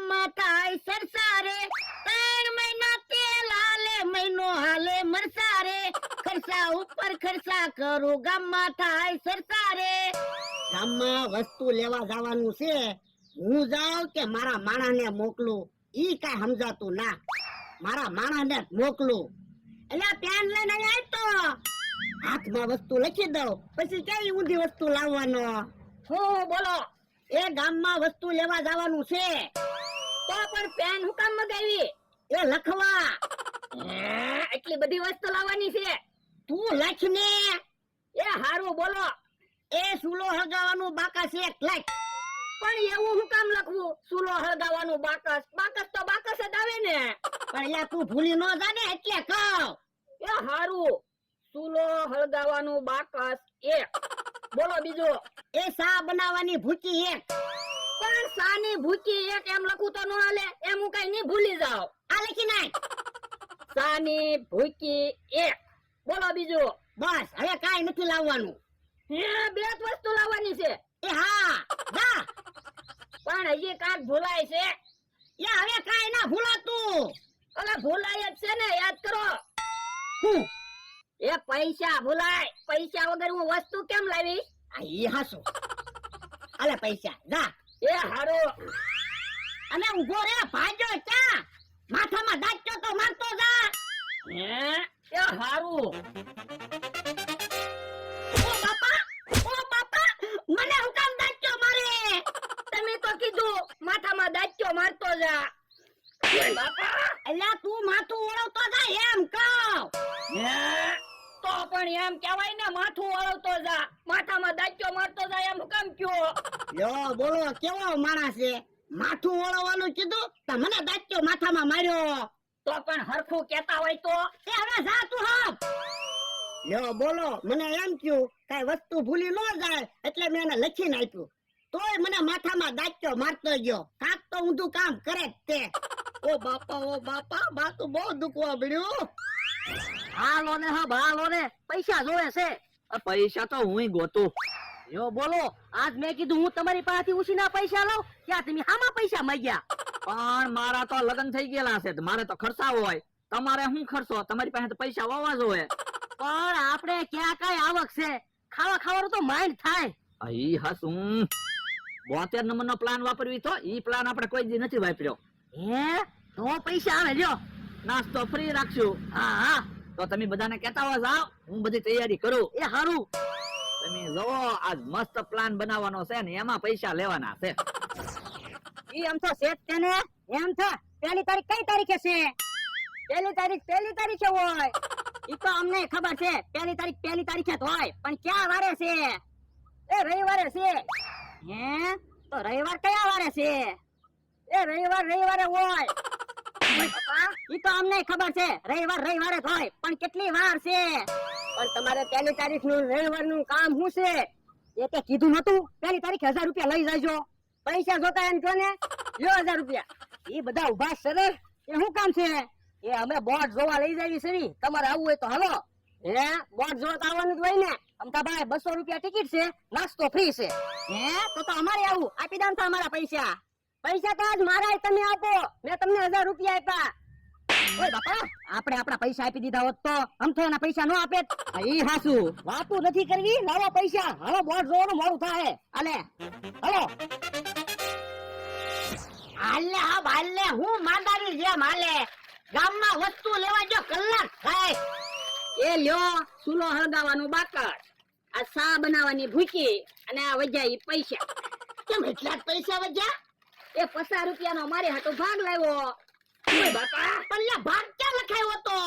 ગામમાં થાય સરસા રે 3 મહિના તેલ હાલે મહિનો હાલે મરસા રે ખર્ચા ઉપર ખર્ચા કરું ગામમાં થાય સરસા રે ગામમાં વસ્તુ લેવા જવાનું છે હું જાઉં કે મારા માણાને મોકલું ઈ કાઈ સમજાતું ના મારા માણાને જ મોકલું એટલે પેન લઈને આય તો હાથમાં વસ્તુ લખી દઉં પછી કઈ ઊંધી વસ્તુ લાવવાનો હું બોલો એ ગામમાં વસ્તુ લેવા જવાનું છે તો પણ પેન હું કામ મગાવી એ લખવા એટલી બધી વસ્તુ લાવવાની છે તું લખ ને એ હારું બોલો એ સુલો હળગાવાનું બાકસ 1 લાખ પણ એવું હું કામ લખવું સુલો હળગાવાનું બાકસ બાકસ તો બાકસ જ આવે ને પણ યા તું ભૂલી ન જાને એટલે કહું એ હારું સુલો હળગાવાનું બાકસ 1 બોલો બીજો એ સા બનાવવાની ભૂકી 1 પણ સાની ભૂકી 1 એમ લખું તો ન હાલે એમ હું કઈ નહીં ભૂલી જાવ આ લખી નાખ સાની ભૂકી 1 બોલો બીજો બસ હવે કાઈ નથી લાવવાનું હે બે જ વસ્તુ લાવવાની છે એ હા જા પણ હજી કાક ભૂલાય છે એ હવે કાઈ ના ભૂલાતું અલે ભૂલાય જ છે ને યાદ કરો હું એ પૈસા ભૂલાય પૈસા વગર હું વસ્તુ કેમ લાવી આ ઈ હાસુ અલે પૈસા જા એ હારો અને ઉભો રે ભાજો ચા માથામાં દાચો તો મારતો જા હે એ હારું ઓ બાપા મને હું કામ દાચો મારે તમે તો કીધું માથામાં દાચો મારતો જા એ બાપા એલા તું માથું ઓળવતો જા એમ કહું હે તો પણ એમ કહેવાય ને માથું ઓળવતો જા માથામાં દાચો મારતો જા એમ હું કામ કયો યો બોલો કેવો માણસ છે માથું ઓળવવાનું કીધું તો મને દાચો માથામાં માર્યો તો પણ હરખું કહેતા હોય તો એ હવે જા તું હમ યો બોલો મને એમ કયું કઈ વસ્તુ ભૂલી ન જાય એટલે મેં એને લખીને આપ્યું તોય મને માથામાં દાચો મારતો ગયો કાક તો ઊંધું કામ કરે જ તે ઓ બાપા બાતું બહુ દુખવા મળ્યું હાલો ને હાલો ને પૈસા જોવે છે પૈસા તો હું ગોતું યો બોલો આજ મેં કીધું હું તમારી પાસેથી ઉછીના પૈસા લઉં ત્યાં તમે હામાં પૈસા માંગ્યા પણ મારા તો લગ્ન થઈ ગયેલા છે મારે તો ખર્ચા હોય તમારે શું ખર્ચો તમારી પાસે તો પૈસા વાવા જોઈએ પણ આપણે ક્યાં કઈ આવક છે ખાવા ખાવાનું તો માઇન્ડ થાય ઈ હસું 72 નંબરનો પ્લાન વાપરવી તો ઈ પ્લાન આપણે કોઈ દી નથી વાપર્યો હે તો પૈસા આવે લ્યો નાસ્તો ફ્રી રાખશું હા તો તમે બધાને કહેતા જાઓ હું બધી તૈયારી કરું એ હારું તમે જો આજ મસ્ત પ્લાન બનાવવાનો છે ને એમાં પૈસા લેવાના છે ઈ એમ તો સેટ છે ને એમ છે પહેલી તારીખ કઈ તારીખે છે પહેલી તારીખે હોય ઈ તો અમને ખબર છે પહેલી તારીખે જ હોય પણ ક્યાં વારે છે એ રવિવારે છે હે તો રવિવાર કયા વારે છે એ રવિવારે હોય ઈ તો અમને ખબર છે રવિવારે જ હોય પણ કેટલી વાર છે પણ તમારે પહેલી તારીખ નું રવિવાર નું કામ શું છે એ તે કીધું નતું પહેલી તારીખે 1000 રૂપિયા લઈ જાજો પૈસા જોતા એમ કહો ને લ્યો 1000 રૂપિયા એ બધા ઉભા છે ને એ શું કામ છે એ અમે બોટ જોવા લઈ જાવી છે તમારે આવવું હોય તો હાલો હે બોટ જોવા આવવાનું જ હોય ને અમતાભાઈ 200 રૂપિયા ટિકિટ છે નાસ્તો ફ્રી છે હે તો અમારે આવું આપી દાન અમારા પૈસા તો આજ મારા તમે આપો મેં તમને 1000 રૂપિયા આપ્યા ઓય બાપા આપણે આપણા પૈસા આપી દીધા હોત તો અમથો એના પૈસા ન આપે ઈ હાસુ વાતું નથી કરવી લાવો પૈસા હાલો બોટ જોવાનું મોડું થાય હાલે હાલો હાલે હું માંદારી જેમ હાલે ગામમાં વસ્તુ લેવા જો કલાક થાય એ લ્યો સુલો હળગાવાનું બાકસ આ સા બનાવવાની ભૂકી અને આ વજાઈ પૈસા કેમ એટલા પૈસા વજ્યા એ 50 રૂપિયાનો મારે હાટો ભાગ લાવ્યો ઓય બાપા પણ ભાગ ક્યાં લખાયો તો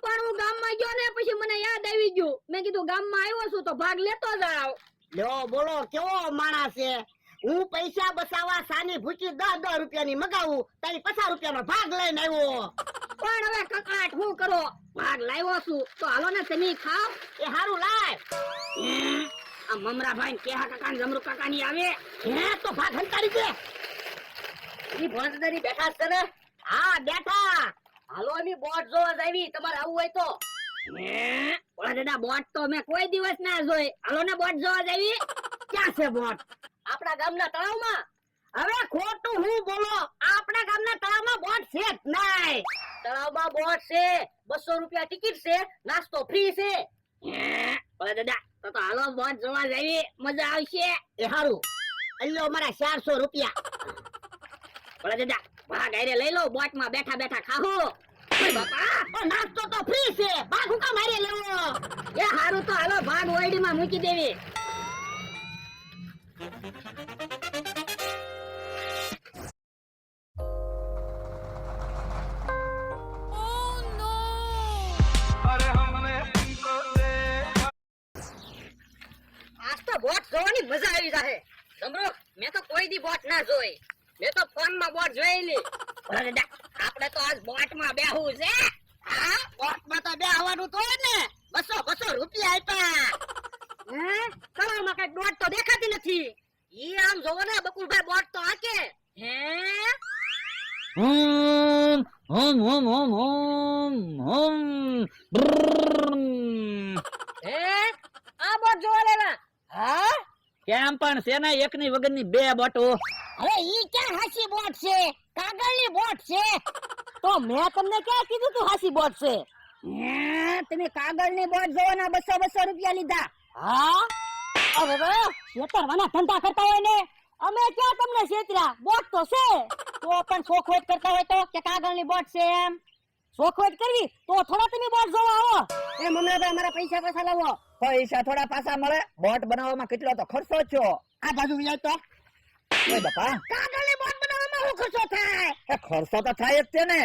પણ હું ગામમાં ગયો ને પછી મને યાદ આવી ગયું મેં કીધું ગામમાં આવ્યો છું તો ભાગ લેતો જાવ લ્યો બોલો કેવો માણસ છે હું પૈસા બચાવવા સાની ભૂકી 10 રૂપિયાની મગાવું તારી 50 રૂપિયાનો ભાગ લઈને આવ્યો પણ હવે કકાટ હું કરો ભાગ લાવ્યો છું તો હાલો ને તમે ખાવ એ હારું લાય આ મમરાભાઈ કેહા કાકા ને જમરૂ કાકા ની આવે હે તો ભાગ હંતાડી દે ઈ ભોંસદરી બેઠા છે ને હા બેઠા હાલો અમે બોટ જોવા જાવી તમારે આવવું હોય તો ઓલા દાદા બોટ તો મેં કોઈ દિવસ ના જોઈ હાલો ને બોટ જોવા જાવી ક્યાં છે બોટ આપણા ગામના તળાવમાં હવે ખોટું હું બોલો ભાવમાં બોટ છે, 200 રૂપિયા ટિકિટ છે, નાસ્તો ફ્રી છે. ઓલા દાદા તો હાલો બોટ જોવા જઈએ, મજા આવશે. એ હારું, અલ્યો મારા 400 રૂપિયા. ઓલા દાદા ભાગ હારે લઈ લો, બોટ માં બેઠા બેઠા ખાહો. ઓય બાપા, નાસ્તો તો ફ્રી છે, ભાગ હું કામ હારે લેવો? એ હારું તો હાલો ભાગ ઓયડી માં મૂકી દેવી. આજ તો બોટ જોવાની મજા આવી જાહે. જમરો, મેં તો કોઈ દી બોટ ના જોઈ. મેં તો ફોન માં બોટ જોયેલી. ઓલા દાદા આપણે તો આજ બોટ માં બેહવું છે. હા, બોટ માં તો બેહવાનું તો ને. 200 રૂપિયા આપ્યા. હે? તળાવમાં કઈ બોટ તો દેખાતી નથી. ઈ આમ જોવો ને બકુલભાઈ બોટ તો આકે. હે? હમ હમ હમ હમ હમ હમ બ્રમ. હે? આ બોટ જોવા લેલા. હા, કેમ પણ છે ને એકની વગરની બે બોટો. હવે ઈ ક્યાં હાસી બોટ છે? કાગળની બોટ છે. તો મેં તમને ક્યાં કીધું તું હાસી બોટ છે? તમે કાગળની બોટ જોવાના 200 રૂપિયા લીધા. હા? અરે રે, છેતરવાના ધંધા કરતા હોય ને. અમે ક્યાં તમને છેતર્યા? બોટ તો છે. તો પણ શોખવટ કરતા હોય તો કે કાગળની બોટ છે એમ. શોખવટ કરવી તો થોડા તમે બોટ જોવા આવો. એ મમરાભાઈ અમારા પૈસા પાછા લાવો. પૈસા થોડા પાછા મળે, બોટ બનાવવામાં કેટલો તો ખર્ચો થયો. આ બાજુ વ્યાજ તો ઓય બાપા, કાગળની બોટ બનાવવામાં શું ખર્ચો થાય? એ ખર્ચો તો થાય જ તે ને.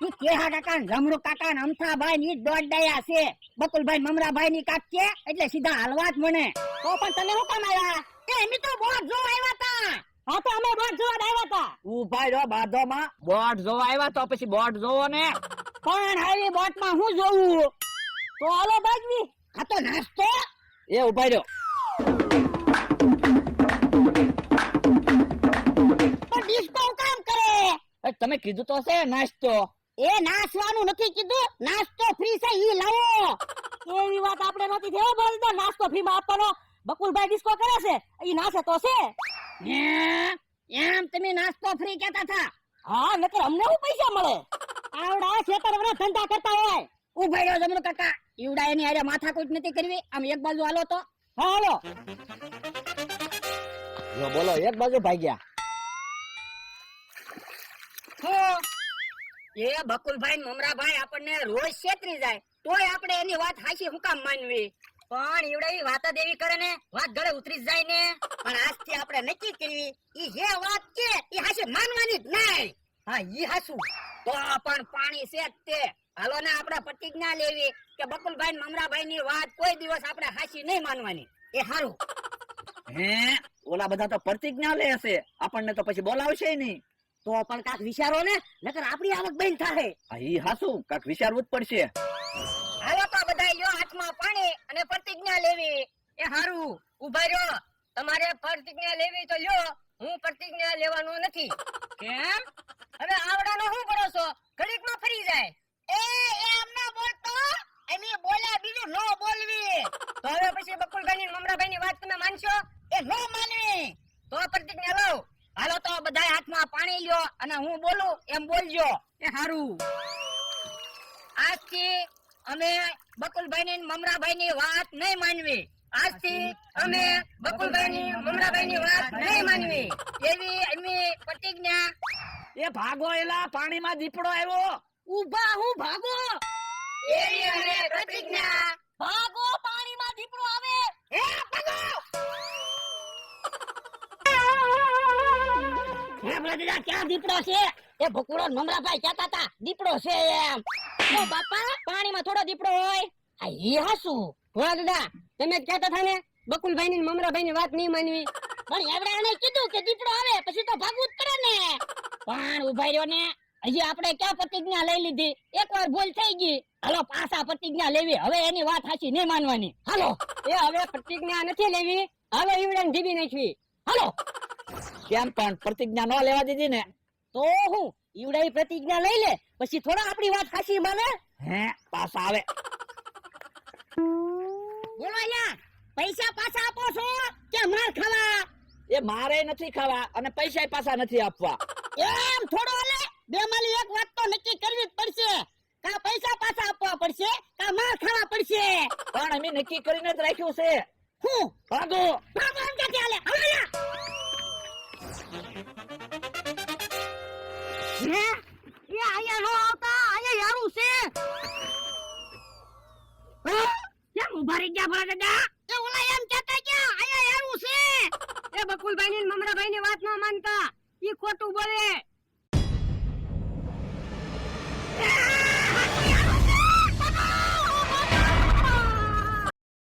ઈ કેહા કાકા ને રમરૂ કાકા ને અમથાભાઈ ની દોડ ડાયા છે. બકુલભાઈ ને મમરાભાઈ ની કાક છે એટલે સીધા હાલવા જ મને. તો પણ તમે શું કામ આવ્યા? એ એમ તો બોટ જોવા આવ્યા તા. હા તો અમે બોટ જોવા આવ્યા હતા. ઉભા રહ્યો બાધોમાં, બોટ જોવા આવ્યા તો પછી બોટ જોવો ને. પણ આવી બોટ માં હું જોવું? તો હાલો બાજવી. આ તો નાસ્તો. એ ઉભા રહ્યો. તો ડિસ્કો કામ કરે. એ તમે કીધું તો છે નાસ્તો. એ નાસવાનું નથી કીધું, નાસ્તો ફ્રી છે ઈ લાવો. એવી વાત આપણે નહોતી થયો બોલતો નાસ્તો ફ્રી માં આપવાનો. બકુલભાઈ ડિસ્કો કરે છે, ઈ નાસે તો છે. હે? એમ તમે નાસ્તો ફ્રી કહેતા હતા? હા નકર અમને શું પૈસા મળે? આવડા છેતરવાના ધંધા કરતા હોય. ઉભા રહ્યો જમરૂ કાકા, ઈવડા એની હારે માથાકૂટ નથી કરવી. આમ એક બાજુ હાલો તો. હા હાલો. જો બોલો, એક બાજુ ભાગ્યા. એ બકુલભાઈ ને મમરાભાઈ આપણને રોજ છેતરી જાય તોય આપણે એની વાત હાચી હું કામ માનવી? પણ ઈવડા ઈ વાત જ એવી કરે ને વાત ગળે ઉતરી જ જાય ને. પણ આજથી આપણે નક્કી કરવી, ઈ જે વાત છે ઈ હાચી માનવાની જ નહીં. હા ઈ હાસું. તો પણ પાણી છે જ તે. હાલો ને આપણે પ્રતિજ્ઞા લેવી કે બકુલભાઈ ને મમરાભાઈ ની વાત કોઈ દિવસ આપણે હાચી નહીં માનવાની. એ હારું. હે, ઓલા બધા તો પ્રતિજ્ઞા લે છે, આપણને તો પછી બોલાવશે નહીં. તો પણ કાક વિચારો ને નકર આપણી આવક બંધ થાય. આ ઈ હાસું, કાક વિચારવું જ પડશે. હાલો તો બધા લ્યો હાથમાં પાણી અને પ્રતિજ્ઞા લેવી. એ હારું ઉભા રહ્યો. તમારે પ્રતિજ્ઞા લેવી તો લ્યો, હું પ્રતિજ્ઞા લેવાનું નથી. કેમ? હવે આવડાનો શું કરો છો? ઘડીકમાં ફરી જાય. એ એમ ના બોલતો, અમે બોલ્યા બીજું નો બોલવી. તો હવે પછી બકુલભાઈ ની મમરાભાઈ ની વાત તમે માનશો? એ નો માનવી. તો પ્રતિજ્ઞા લો. હાલો તો બધા હાથમાં પાણી લ્યો અને હું બોલું એમ બોલજો. એ હારું. આજથી અમે બકુલભાઈ ની મમરાભાઈ ની વાત નહીં માનવી. આજથી અમે બકુલભાઈ ની મમરાભાઈ ની વાત નહીં માનવી. એવી અમે પ્રતિજ્ઞા. એ ભાગો, એલા પાણીમાં દીપડો આવ્યો. ઉભા હું ભાગો. એવી અમે પ્રતિજ્ઞા. ભાગો, પાણીમાં દીપડો આવે. હે ભાગો. હે બધા ક્યાં દીપડો છે? એ ભકુડો મમરાભાઈ કહેતા હતા દીપડો છે એમ. ઓ બાપા, પાણીમાં થોડો દીપડો હોય. આ ઈ હાસું. ભોળા દાદા, તમે જ કહેતા હતા ને બકુલભાઈ ની મમરાભાઈ ની વાત નહીં માનવી. પણ એવડાને કીધું કે દીપડો આવે પછી તો ભાગવું જ પડે ને. પણ ઉભા રહ્યો ને, હજી આપણે ક્યાં પ્રતિજ્ઞા લઈ લીધી? એકવાર ભૂલ થઈ ગઈ. હાલો પાછા પ્રતિજ્ઞા લેવી. હવે એની વાત સાચી નહીં માનવાની. હાલો. એ હવે પ્રતિજ્ઞા નથી લેવી. હવે ઈવડાને જીવી નાખવી. હાલો. કેમ પણ પ્રતિજ્ઞા ન લેવા દીધી ને? તો હું ઈવડાઈ પ્રતિજ્ઞા લઈ લે પછી થોડા આપણી વાત સાચી માને. હે, પાછા આવે. બોલો યાર, પૈસા પાછા આપો છો કે માર ખાવા? એ મારે નથી ખાવા અને પૈસા પાછા નથી આપવા. એમ થોડો હાલે. બે માલી એક વાત તો નક્કી કરવી જ પડશે. નક્કી કરીને જ રાખ્યું છે. હું ભાગો. ભાગો એમ ક્યાંથી હાલે? હાલો યા. હે? એ આયા નો આવતા, આયા યારું છે. હા? કેમ ઉભા રહી ગયા ભલા દાદા? એ ઓલા એમ કહેતા ગયા, આયા યારું છે. એ બકુલભાઈ ની મમરાભાઈ ની વાત ન માનતા, ઈ ખોટું બોલે.